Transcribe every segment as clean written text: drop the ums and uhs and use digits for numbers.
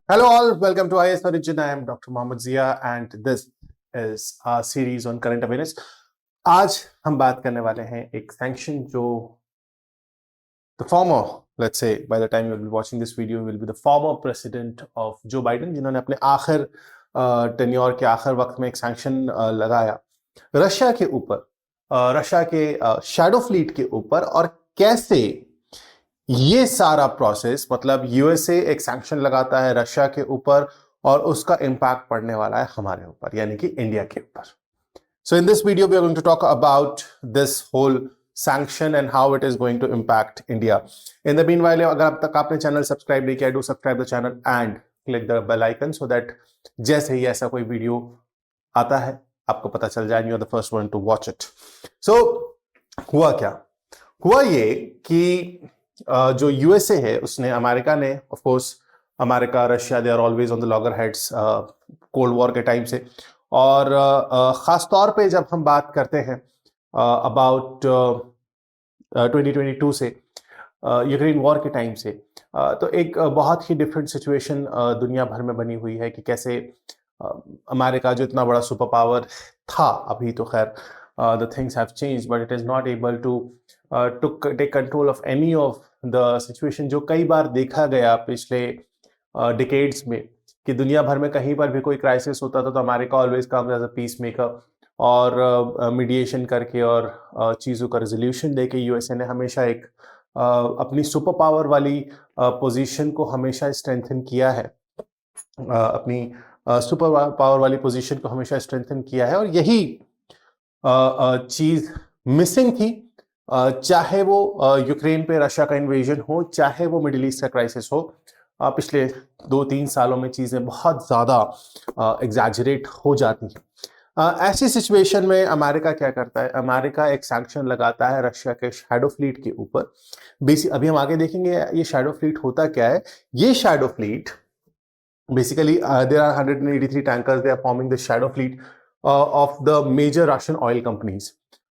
Hello all, welcome to IS Origin. I am Dr. Mohammad Zia and this is our series on current awareness. आज हम बात करने वाले हैं एक सैंक्शन जो the former, let's say by the time you will be watching this video, will be the former president of Joe Biden, जिन्होंने अपने आखिर टेन्योर के आखिर वक्त में एक सैंक्शन लगाया रशिया के ऊपर, रशिया के शैडो फ्लीट के ऊपर, और कैसे ये सारा प्रोसेस, मतलब यूएसए एक सैंक्शन लगाता है रशिया के ऊपर और उसका इंपैक्ट पड़ने वाला है हमारे ऊपर, यानी कि इंडिया के ऊपर. So in this video we are going to talk about this whole sanction and how it is going to impact India. In the meanwhile, अगर अब तक आपने चैनल सब्सक्राइब नहीं किया, do subscribe the channel and click the bell icon so that जैसे ही ऐसा कोई video आता है आपको पता चल जाए, you are the first one to watch it. So हुआ क्या? हुआ ये कि जो यूएसए है उसने, अमेरिका ने, of course America Russia they are always on the loggerheads cold war के टाइम से, और खास तौर पे जब हम बात करते हैं अबाउट 2022 से, यूक्रेन वॉर के टाइम से, तो एक बहुत ही डिफरेंट सिचुएशन दुनिया भर में बनी हुई है कि कैसे अमेरिका जो इतना बड़ा सुपर पावर था, अभी तो खैर the things have changed, but it is not able to take control of any of the situation जो कई बार देखा गया पिछले डिकेड्स में कि दुनिया भर में कहीं पर भी कोई क्राइसिस होता था तो America always comes as a peace maker और मीडिएशन करके और चीज़ों का रेजोल्यूशन देके यूएसए ने हमेशा एक अपनी सुपर पावर वाली पोजीशन को हमेशा स्ट्रेंथन किया है, अपनी सुपर पावर वाली पोजीशन को हमेशा स्ट्रेंथन किया है, और यही चीज मिसिंग थी, चाहे वो यूक्रेन पे रशिया का इन्वेजन हो, चाहे वो मिडिल ईस्ट का क्राइसिस हो. पिछले 2-3 सालों में चीजें बहुत ज्यादा एग्जैजरेट हो जाती हैं. ऐसी सिचुएशन में अमेरिका क्या करता है? अमेरिका एक सैंक्शन लगाता है रशिया के शैडो फ्लीट के ऊपर. अभी हम आगे देखेंगे ये शैडो फ्लीट होता क्या है. ये shadow fleet basically there are 183 tankers, they are forming the shadow fleet of the major Russian oil companies.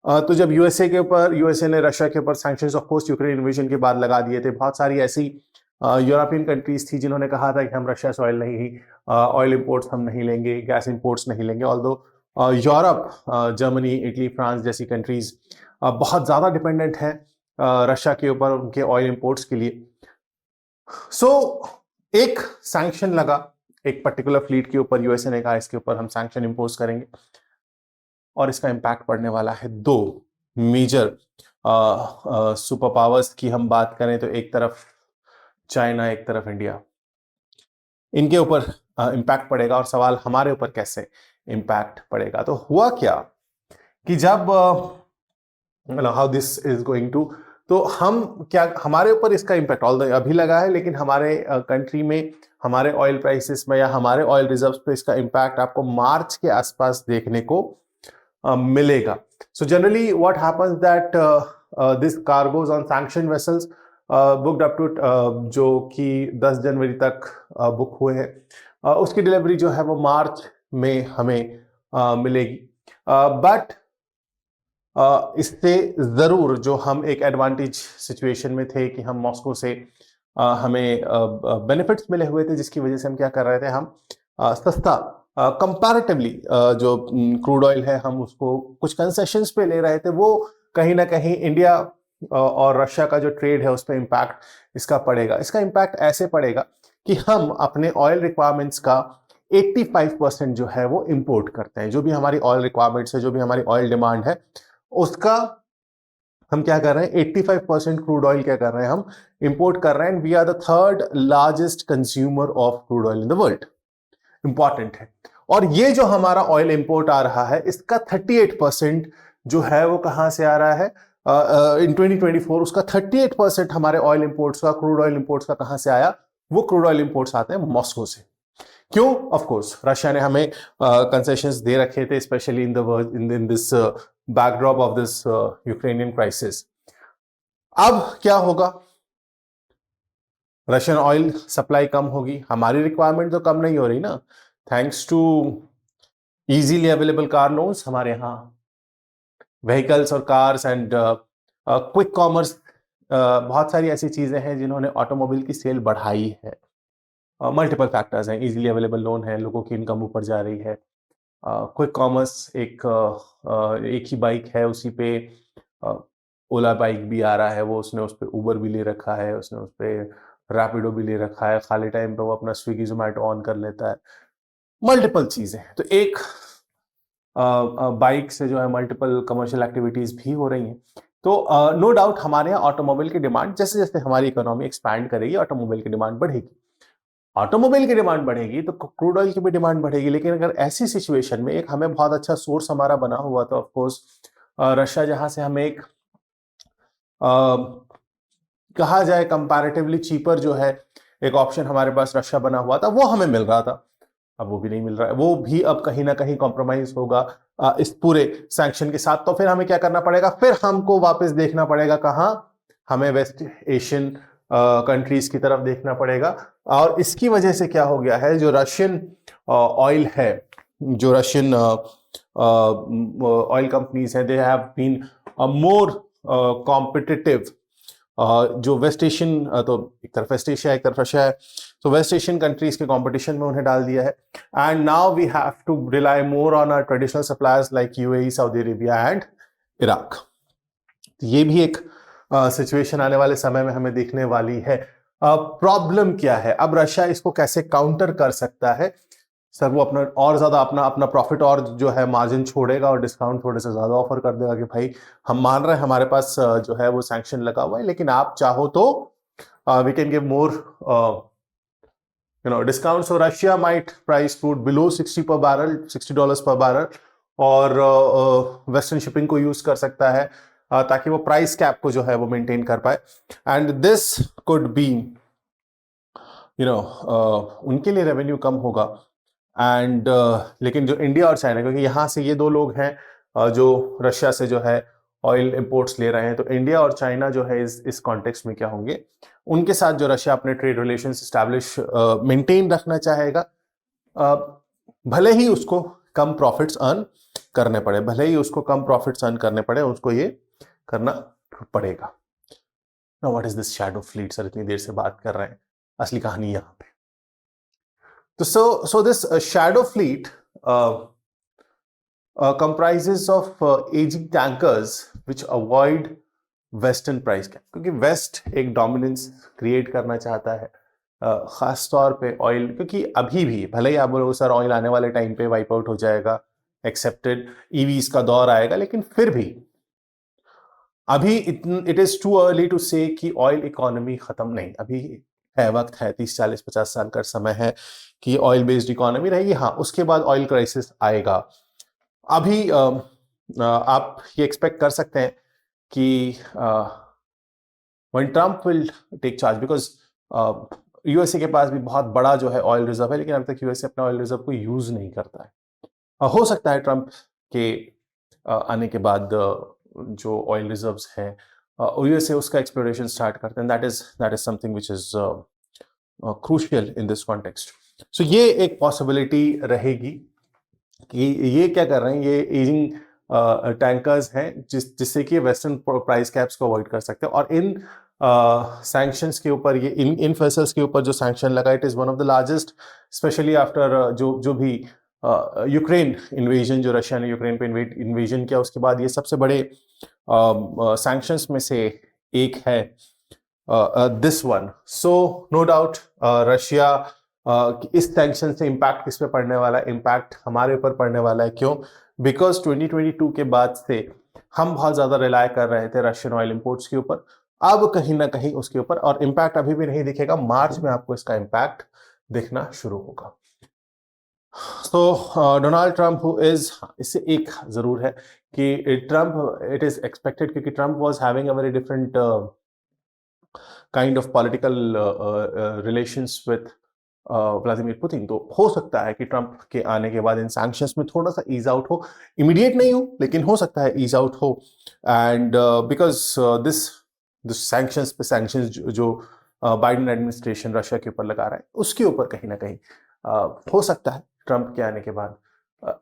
तो जब यूएसए ने रशिया के ऊपर sanctions of course Ukraine invasion के बाद लगा दिए थे, बहुत सारी ऐसी यूरोपियन कंट्रीज थी जिन्होंने कहा था कि हम रशिया से ऑयल इंपोर्ट्स हम नहीं लेंगे, गैस इंपोर्ट्स नहीं लेंगे. Although Europe, Germany, Italy, France जैसी कंट्रीज बहुत ज़्यादा डिपेंडेंट हैं रशिया के ऊपर उनके ऑयल इंपोर्ट्स के लिए. सो एक सैंक्शन लगा एक पर्टिकुलर फ्लीट के ऊपर. यूएसए ने कहा इसके ऊपर हम सैंक्शन इंपोज करेंगे और इसका इंपैक्ट पड़ने वाला है दो मेजर सुपर पावर्स की. हम बात करें तो एक तरफ चाइना, एक तरफ इंडिया. इनके ऊपर इंपैक्ट पड़ेगा और सवाल हमारे ऊपर कैसे इंपैक्ट पड़ेगा. तो हुआ क्या कि जब how this is going to, तो हम क्या, हमारे ऊपर इसका इंपैक्ट ऑल अभी लगा है, लेकिन हमारे कंट्री में, हमारे ऑयल प्राइसेस में या हमारे ऑयल रिजर्व्स पे इसका इंपैक्ट आपको मार्च के आसपास देखने को मिलेगा. So generally what happens that this cargoes on sanction vessels booked up to, जो कि 10 जनवरी तक बुक हुए हैं, उसकी डिलीवरी जो है वो मार्च में हमें मिलेगी. बट इससे ज़रूर जो हम एक एडवांटेज सिचुएशन में थे कि हम मॉस्को से हमें बेनिफिट्स मिले हुए थे, जिसकी वजह से हम क्या कर रहे थे, हम सस्ता कंपैरेटिवली जो क्रूड ऑयल है हम उसको कुछ कंसेशंस पे ले रहे थे. वो कहीं ना कहीं इंडिया और रशिया का जो ट्रेड है उस पर इम्पैक्ट इसका पड़ेगा. इसका इम्पैक्ट ऐसे पड़ेगा कि हम अपने ऑयल रिक्वायरमेंट्स का 85% जो है वो इंपोर्ट करते हैं. जो भी हमारी ऑयल रिक्वायरमेंट्स है, जो भी हमारी ऑयल डिमांड है, उसका हम क्या कर रहे हैं, 85% क्रूड ऑयल क्या कर रहे हैं, हम इंपोर्ट कर रहे हैं. We are the third largest consumer of crude oil in the world. Important है. और ये जो हमारा ऑयल इंपोर्ट आ रहा है, इसका 38% जो है वो कहां से आ रहा है इन 2024. उसका 38% हमारे ऑयल इंपोर्ट्स का, क्रूड ऑयल इंपोर्ट्स का कहां से आया? वो क्रूड ऑयल इंपोर्ट्स आते हैं मॉस्को से. क्यों? ऑफ कोर्स रशिया ने हमें कंसेशंस दे रखे थे, specially in this backdrop of this Ukrainian crisis. अब क्या होगा? रशियन ऑयल सप्लाई कम होगी, हमारी रिक्वायरमेंट तो कम नहीं हो रही ना, thanks to easily available car loans. हमारे यहाँ व्हीकल्स और कार्स एंड क्विक कॉमर्स, बहुत सारी ऐसी चीजें हैं जिन्होंने ऑटोमोबाइल की सेल बढ़ाई है. मल्टीपल फैक्टर्स हैं, इजीली अवेलेबल लोन है, लोगों की इनकम ऊपर जा रही है, क्विक कॉमर्स, एक ही बाइक है, उसी पे ओला बाइक भी आ रहा है, वो उसने उस पर उबर भी ले रखा है, उसने उस पर रैपिडो भी ले रखा है, खाली टाइम पे वो अपना स्विगी जोमेटो ऑन कर लेता है, मल्टीपल चीजें हैं। तो एक बाइक से जो है मल्टीपल कमर्शियल एक्टिविटीज भी हो रही हैं। तो नो डाउट हमारे यहाँ ऑटोमोबाइल की डिमांड, जैसे जैसे हमारी इकोनॉमी एक्सपैंड करेगी, ऑटोमोबाइल की डिमांड बढ़ेगी। ऑटोमोबाइल की डिमांड बढ़ेगी तो क्रूड ऑयल की भी डिमांड बढ़ेगी। लेकिन अगर ऐसी सिचुएशन में एक हमें बहुत अच्छा सोर्स हमारा बना हुआ था, ऑफ कोर्स रशिया, जहां से हमें एक कहा जाए कंपैरेटिवली चीपर जो है एक ऑप्शन हमारे पास रशिया बना हुआ था, वो हमें मिल रहा था। अब वो भी नहीं मिल रहा है, वो भी अब कहीं ना कहीं कॉम्प्रोमाइज होगा इस पूरे सैंक्शन के साथ। तो फिर हमें क्या करना पड़ेगा, फिर हमको वापस देखना पड़ेगा कहाँ, हमें वेस्ट एशियन कंट्रीज की तरफ देखना पड़ेगा। और इसकी वजह से क्या हो गया है, जो रशियन ऑयल है, जो रशियन ऑयल कंपनीज हैं, they have been more competitive. जो वेस्ट एशियन, तो एक तरफ वेस्ट एशिया एक तरफ रशिया है, तो वेस्ट एशियन कंट्रीज के कंपटीशन में उन्हें डाल दिया है। And now we have to rely more on our traditional suppliers like UAE, Saudi Arabia and Iraq. ये भी एक सिचुएशन आने वाले समय में हमें देखने वाली है। प्रॉब्लम क्या है, अब रशिया इसको कैसे काउंटर कर सकता है? सर वो अपना और ज्यादा अपना प्रॉफिट और जो है मार्जिन छोड़ेगा और डिस्काउंट थोड़े से ज्यादा ऑफर कर देगा कि भाई हम मान रहे हैं हमारे पास जो है वो सैंक्शन लगा हुआ है, लेकिन आप चाहो तो we can give more discount. So Russia might price crude below 60 per barrel, $60 per barrel, और वेस्टर्न शिपिंग को यूज कर सकता है ताकि वो प्राइस कैप को जो है वो मेंटेन कर पाए। एंड दिस कुड बी उनके लिए रेवेन्यू कम होगा। एंड लेकिन जो इंडिया और चाइना, क्योंकि यहाँ से ये दो लोग हैं जो रशिया से जो है ऑयल इंपोर्ट्स ले रहे हैं, तो इंडिया और चाइना जो है इस कॉन्टेक्स्ट में क्या होंगे, उनके साथ जो रशिया अपने ट्रेड रिलेशंस स्टैब्लिश मेंटेन रखना चाहेगा। भले ही उसको कम प्रॉफिट्स अर्न करने पड़े, भले ही उसको कम प्रॉफिट्स अर्न करने पड़े, उसको ये करना पड़ेगा। Now what is this shadow fleet? Sir इतनी देर से बात कर रहे हैं, असली कहानी यहाँ पे। तो so this shadow fleet comprises of aging tankers which avoid western price cap, क्योंकि वेस्ट एक डोमिनेंस क्रिएट करना चाहता है खास तौर पे ऑयल, क्योंकि अभी भी भले ही आप बोलो सर ऑयल आने वाले टाइम पे वाइप आउट हो जाएगा, एक्सेप्टेड ईवीज का दौर आएगा, लेकिन फिर भी अभी it is too early to say कि ऑयल इकोनॉमी खत्म नहीं, अभी है, वक्त है, 30 40 50 साल का समय है कि ऑयल बेस्ड इकोनॉमी रहेगी। हाँ, उसके बाद ऑयल क्राइसिस आएगा। अभी आप ये एक्सपेक्ट कर सकते हैं कि when Trump will take charge, because USA के पास भी बहुत बड़ा जो है ऑयल रिजर्व है, लेकिन अभी तक यूएसए अपना ऑयल रिजर्व को यूज नहीं करता है। हो सकता है ट्रम्प के आने के बाद जो ऑयल रिजर्व्स हैं यूएसए उसका एक्सप्लोरेशन स्टार्ट करते हैं। That is something which is crucial in this context. So ये एक पॉसिबिलिटी रहेगी कि ये क्या कर रहे हैं, ये एजिंग टैंकर्स हैं जिससे कि वेस्टर्न प्राइस कैप्स को अवॉइड कर सकते हैं। और इन सैंक्शंस के ऊपर, ये इन वेसल्स के ऊपर जो सैंक्शन लगा, it is one of the largest, specially after जो भी यूक्रेन इन्वेजन, जो रशिया ने यूक्रेन पे इन्वेजन किया, उसके बाद ये सबसे बड़े सैंक्शंस में से एक है this one. So no doubt Russia इस सैंक्शन से इम्पैक्ट किस पे पड़ने वाला है? इम्पैक्ट हमारे ऊपर पड़ने वाला है। क्यों? बिकॉज 2022 के बाद से हम बहुत ज्यादा रिलाय कर रहे थे रशियन ऑयल इंपोर्ट्स के ऊपर, अब कहीं ना कहीं उसके ऊपर, और इम्पैक्ट अभी भी नहीं दिखेगा, मार्च में आपको इसका इम्पैक्ट दिखना शुरू होगा। तो डोनाल्ड ट्रंप इज, इससे एक जरूर है कि ट्रंप, इट इज एक्सपेक्टेड, क्योंकि Trump was having a very different kind of political relations with Vladimir Putin. तो हो सकता है कि ट्रंप के आने के बाद इन सैंक्शंस में थोड़ा सा ईज आउट हो, इमीडिएट नहीं हो लेकिन हो सकता है ईज आउट हो। एंड बिकॉज दिस सैंक्शंस पे sanctions Joe Biden administration Russia के ऊपर लगा रहा है, उसके ऊपर कहीं ना कहीं हो सकता है ट्रंप के आने के बाद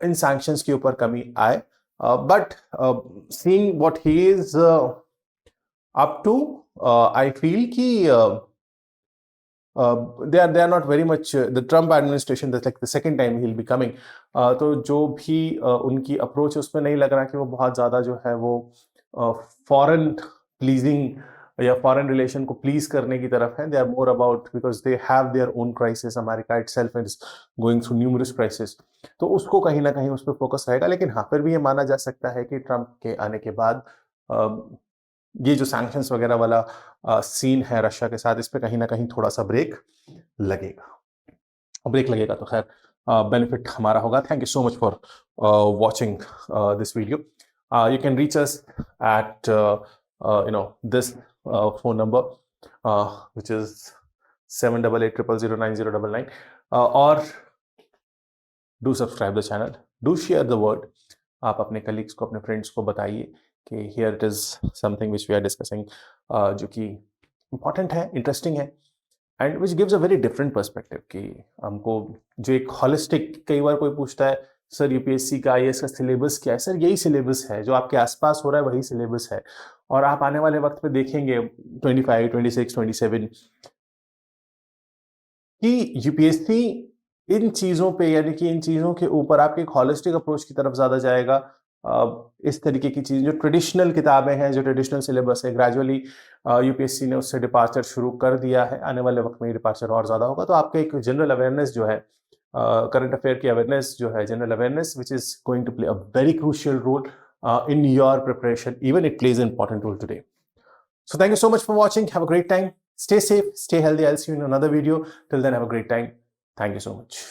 इन सैंक्शंस के ऊपर कमी आए। But seeing what he is up to, I feel कि they are not very much the Trump administration, that's like the second time he'll be coming. तो जो भी उनकी अप्रोच है उसमें नहीं लग रहा कि वो बहुत ज़्यादा जो है वो फॉरेन प्लीजिंग या फॉरेन रिलेशन को प्लीज करने की तरफ है. They are more about because they have their own crisis. America itself is going through numerous crisis. तो उसको कहीं ना कहीं उस पर फोकस रहेगा. लेकिन हाँ, फिर भी ये माना जा सकता है कि ट्रंप के आने के बाद ये जो सैंक्शंस वगैरह वाला सीन है रशिया के साथ, इस पे कहीं ना कहीं थोड़ा सा ब्रेक लगेगा. तो खैर बेनिफिट हमारा होगा. Thank you so much for watching this video. You can reach us at this phone number, which is 78800909, or do subscribe the channel, do share the word. आप अपने कलीग्स को, अपने फ्रेंड्स को बताइए कि here it is something which we are discussing, जो कि important है, interesting है, and which gives a very different perspective. कि हमको जो एक holistic, कई बार कोई पूछता है सर यूपीएससी का आईएएस का सिलेबस क्या है. सर यही सिलेबस है, जो आपके आसपास हो रहा है वही सिलेबस है. और आप आने वाले वक्त पे देखेंगे 25, 26, 27 कि यूपीएससी इन चीज़ों पे, यानी कि इन चीज़ों के ऊपर आपके एक हॉलिस्टिक अप्रोच की तरफ ज़्यादा जाएगा. इस तरीके की चीज़ जो ट्रेडिशनल किताबें हैं, जो ट्रेडिशनल सिलेबस है, ग्रेजुअली यूपीएससी ने उससे डिपार्चर शुरू कर दिया है. आने वाले वक्त में डिपार्चर और ज़्यादा होगा. तो आपका एक जनरल अवेयरनेस जो है, करंट अफेयर की अवेयरनेस जो है, general awareness, which is going to play a very crucial role in your preparation. Even it plays an important role today. So thank you so much for watching. Have a great time. Stay safe, stay healthy. I'll see you in another video. Till then, have a great time. Thank you so much.